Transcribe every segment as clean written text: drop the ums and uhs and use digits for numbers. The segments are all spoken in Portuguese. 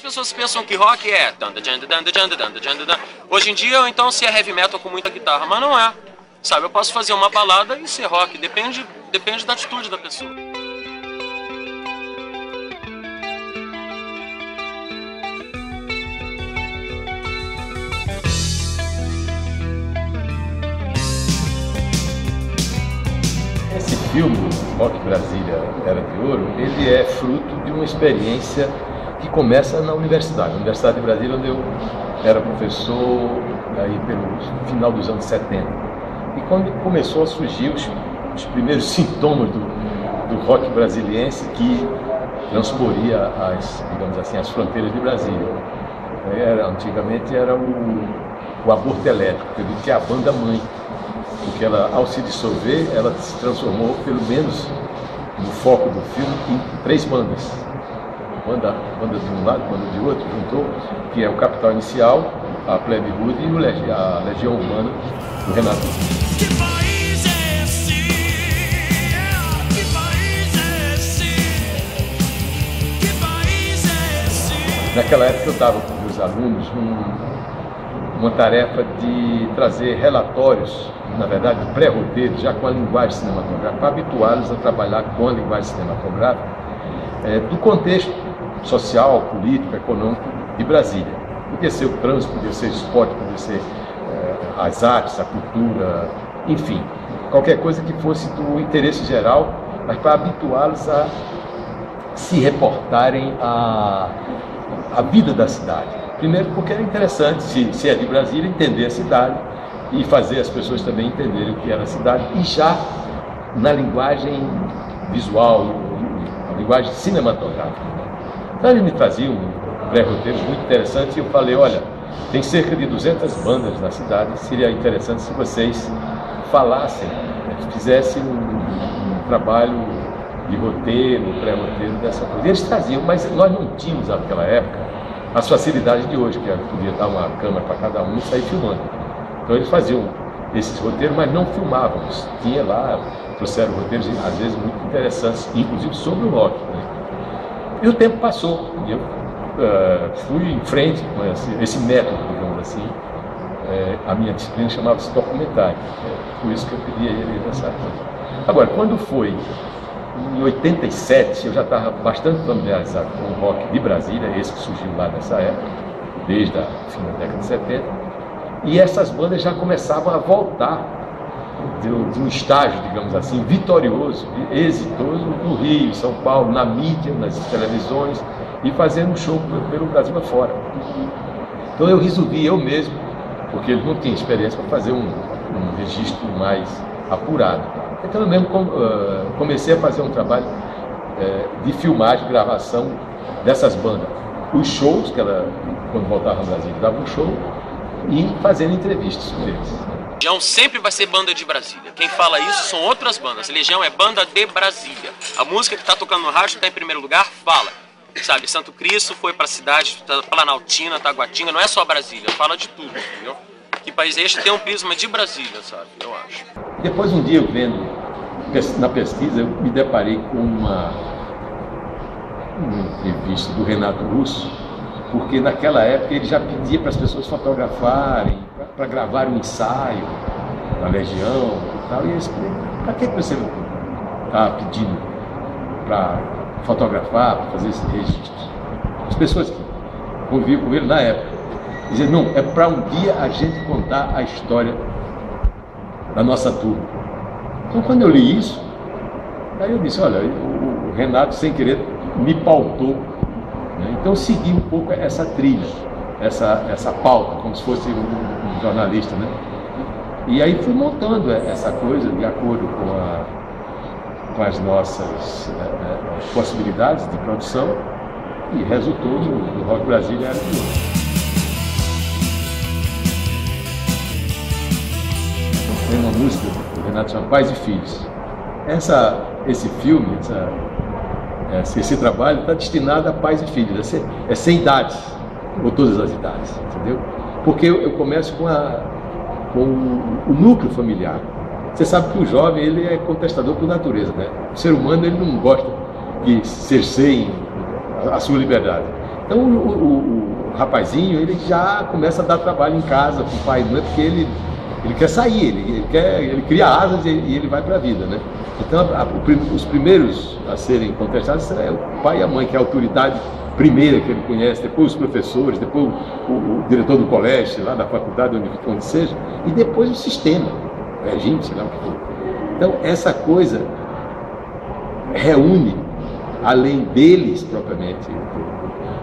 pessoas pensam que rock é hoje em dia, ou então se é heavy metal com muita guitarra, mas não é. Sabe, eu posso fazer uma balada e ser rock, depende da atitude da pessoa. Esse filme, Rock Brasília Era de Ouro, ele é fruto de uma experiência que começa na Universidade de Brasília, onde eu era professor aí pelo final dos anos 70. E quando começou a surgir os primeiros sintomas do rock brasiliense que transporia digamos assim, as fronteiras de Brasília. Antigamente era o aborto elétrico, que é a banda mãe, porque ela, ao se dissolver, ela se transformou, pelo menos no foco do filme, em 3 bandas. Banda de um lado, banda de outro, juntou, que é o Capital Inicial, a Plebe Rude e a Legião Urbana do Renato. Que país é esse? Que país é esse? Que país é esse? Naquela época eu estava com os alunos uma tarefa de trazer relatórios, na verdade pré-roteiro, já com a linguagem cinematográfica, para habituá-los a trabalhar com a linguagem cinematográfica do contexto social, político, econômico de Brasília. Podia ser o trânsito, podia ser o esporte, podia ser as artes, a cultura, enfim, qualquer coisa que fosse do interesse geral, mas para habituá-los a se reportarem à vida da cidade. Primeiro porque era interessante, se é de Brasília, entender a cidade e fazer as pessoas também entenderem o que era a cidade, e já na linguagem visual, a linguagem cinematográfica. Então ele me trazia um pré-roteiro muito interessante e eu falei, olha, tem cerca de 200 bandas na cidade, seria interessante se vocês falassem, fizessem um trabalho de roteiro, pré-roteiro dessa coisa. Eles traziam, mas nós não tínhamos naquela época as facilidades de hoje, que podia dar uma câmera para cada um e sair filmando. Então eles faziam esses roteiros, mas não filmávamos. Tinha lá, trouxeram roteiros às vezes muito interessantes, inclusive sobre o rock, né? E o tempo passou, e eu fui em frente com esse método, digamos assim. A minha disciplina chamava-se documentário. Por isso que eu pedi a ele nessa coisa. Agora, quando foi em 87, eu já estava bastante familiarizado com o rock de Brasília, esse que surgiu lá nessa época, desde a fim da década de 70, e essas bandas já começavam a voltar de um estágio, digamos assim, vitorioso, exitoso no Rio, em São Paulo, na mídia, nas televisões, e fazendo show pelo Brasil afora. Então eu resolvi eu mesmo, porque eles não tinham experiência para fazer um registro mais apurado. Então eu mesmo comecei a fazer um trabalho de filmagem, gravação dessas bandas. Os shows, que ela, quando voltava ao Brasil, dava um show, e fazendo entrevistas com eles. Legião sempre vai ser banda de Brasília. Quem fala isso são outras bandas. Legião é banda de Brasília. A música que está tocando no rádio, está em primeiro lugar, fala. Sabe, Santo Cristo foi para a cidade, Planaltina, Taguatinga, não é só Brasília, fala de tudo, entendeu? Que país é este tem um prisma de Brasília, sabe, eu acho. Depois um dia eu vendo, na pesquisa, eu me deparei com uma entrevista do Renato Russo, porque naquela época ele já pedia para as pessoas fotografarem, para gravar um ensaio da Legião e tal, e eu expliquei, para que você está pedindo para fotografar, para fazer esse registro? As pessoas que conviviam com ele na época diziam, não, é para um dia a gente contar a história da nossa turma. Então quando eu li isso, aí eu disse, olha, o Renato sem querer me pautou, né? Então eu segui um pouco essa trilha, essa pauta, como se fosse um jornalista, né? E aí fui montando essa coisa de acordo com as nossas possibilidades de produção, e resultou no Rock Brasília Era de Ouro. Tem uma música do Renato chama Pais e Filhos. Esse filme, esse trabalho está destinado a pais e filhos, é sem idades, ou todas as idades, entendeu? Porque eu começo com o núcleo familiar. Você sabe que o jovem ele é contestador por natureza, né? O ser humano ele não gosta que cerceiem a sua liberdade. Então o rapazinho, ele já começa a dar trabalho em casa com o pai, não é porque ele quer sair, ele cria asas e ele vai para a vida, né? Então os primeiros a serem contestados é o pai e a mãe, que é a autoridade primeira que ele conhece, depois os professores, depois o diretor do colégio, sei lá, da faculdade, onde seja, e depois o sistema, o regime, sei lá o que for. Então essa coisa reúne, além deles propriamente,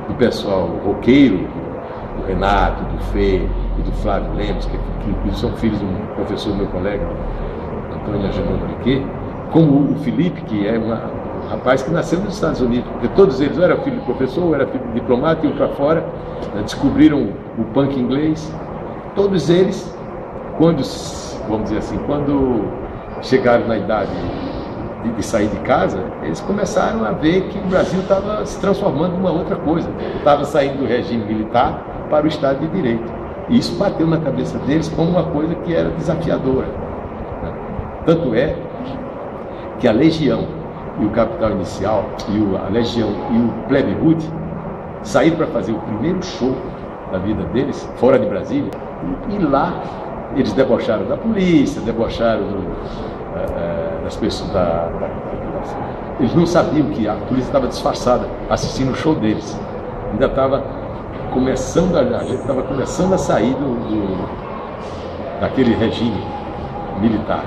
do pessoal roqueiro, do Renato, do Fê e do Flávio Lemos, que são filhos de um professor, meu colega, Antônio Agenor Briquet, como o Felipe, que é um rapaz que nasceu nos Estados Unidos, porque todos eles ou era filho de professor, ou era filho de diplomata, iam para fora, né, descobriram o punk inglês. Todos eles, quando, vamos dizer assim, quando chegaram na idade de sair de casa, eles começaram a ver que o Brasil estava se transformando em uma outra coisa, estava saindo do regime militar para o Estado de Direito. E isso bateu na cabeça deles como uma coisa que era desafiadora, né? Tanto é que a Legião e o Capital Inicial, a Legião e o Plebe Rude saíram para fazer o primeiro show da vida deles, fora de Brasília, e lá eles debocharam da polícia, debocharam das pessoas eles não sabiam que a polícia estava disfarçada assistindo o show deles. Ainda estava começando a sair daquele regime militar.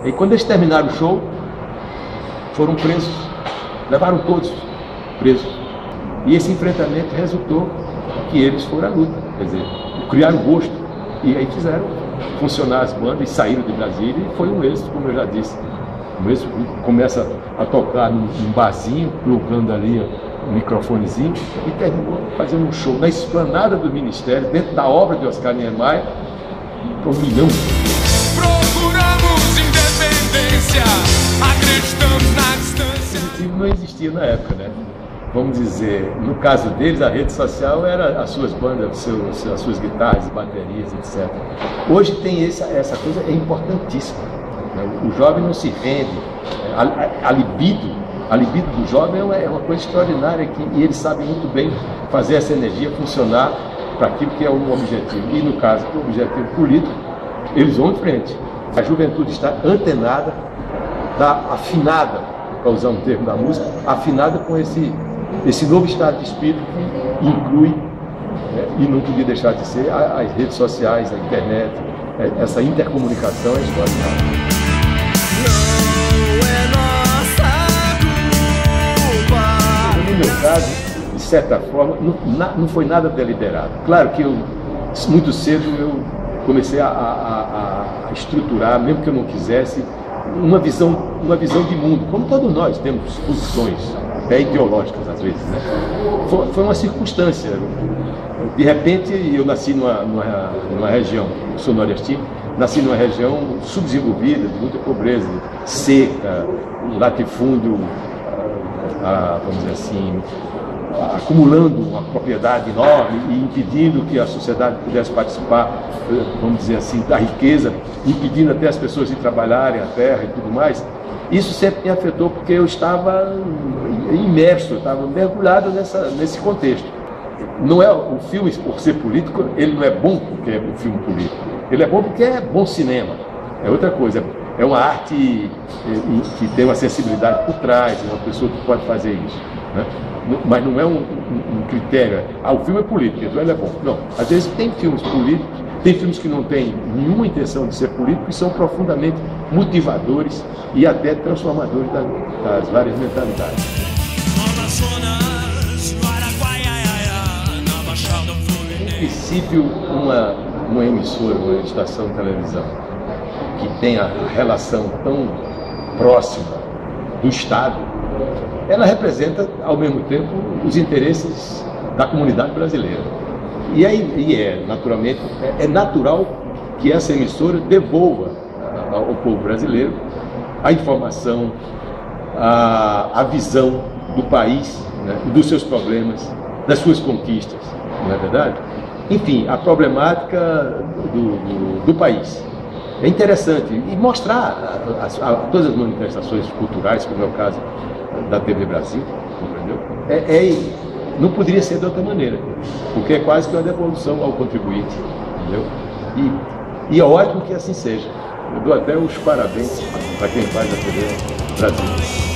E quando eles terminaram o show, foram presos, levaram todos presos. E esse enfrentamento resultou que eles foram à luta, quer dizer, criaram gosto. E aí fizeram funcionar as bandas e saíram de Brasília, e foi um êxito, como eu já disse. O êxito começa a tocar num barzinho, plugando ali um microfonezinho, e terminou fazendo um show na esplanada do Ministério, dentro da obra de Oscar Niemeyer, para 1 milhão. Procuramos independência, acreditamos na distância. Positivo não existia na época, né? Vamos dizer, no caso deles, a rede social era as suas bandas, as suas guitarras, baterias, etc. Hoje tem essa coisa, é importantíssima. O jovem não se vende. A libido do jovem é uma coisa extraordinária, e ele sabe muito bem fazer essa energia funcionar para aquilo que é um objetivo. E no caso do objetivo político, eles vão em frente. A juventude está antenada, está afinada, para usar um termo da música, afinada com esse novo estado de espírito que inclui, né, e não podia deixar de ser, as redes sociais, a internet, essa intercomunicação é extraordinária. No meu caso, de certa forma, não foi nada deliberado. Claro que muito cedo eu comecei a estruturar, mesmo que eu não quisesse, uma visão de mundo, como todos nós temos posições, até ideológicas às vezes, né? Foi uma circunstância. De repente, eu nasci numa região, sou nordestino, nasci numa região subdesenvolvida, de muita pobreza, seca, latifúndio, vamos dizer assim, acumulando uma propriedade enorme e impedindo que a sociedade pudesse participar, vamos dizer assim, da riqueza, impedindo até as pessoas de trabalharem a terra e tudo mais. Isso sempre me afetou porque eu estava imerso, eu estava mergulhado nesse contexto. Não é o filme, por ser político, ele não é bom porque é um filme político. Ele é bom porque é bom cinema. É outra coisa. É uma arte que tem uma sensibilidade por trás, é uma pessoa que pode fazer isso, né? Mas não é um critério. O filme é político, então ele é bom. Não. Às vezes tem filmes políticos, tem filmes que não têm nenhuma intenção de ser políticos e são profundamente motivadores e até transformadores das várias mentalidades. Em princípio, uma emissora, uma estação de televisão que tem a relação tão próxima do Estado, ela representa, ao mesmo tempo, os interesses da comunidade brasileira. Naturalmente, é natural que essa emissora devolva ao povo brasileiro a informação, a visão do país, né, dos seus problemas, das suas conquistas, não é verdade? Enfim, a problemática do país. É interessante, e mostrar todas as manifestações culturais, como é o caso da TV Brasil, entendeu? Não poderia ser de outra maneira, porque é quase que uma devolução ao contribuinte, entendeu? E é ótimo que assim seja. Eu dou até os parabéns para quem faz a TV Brasil.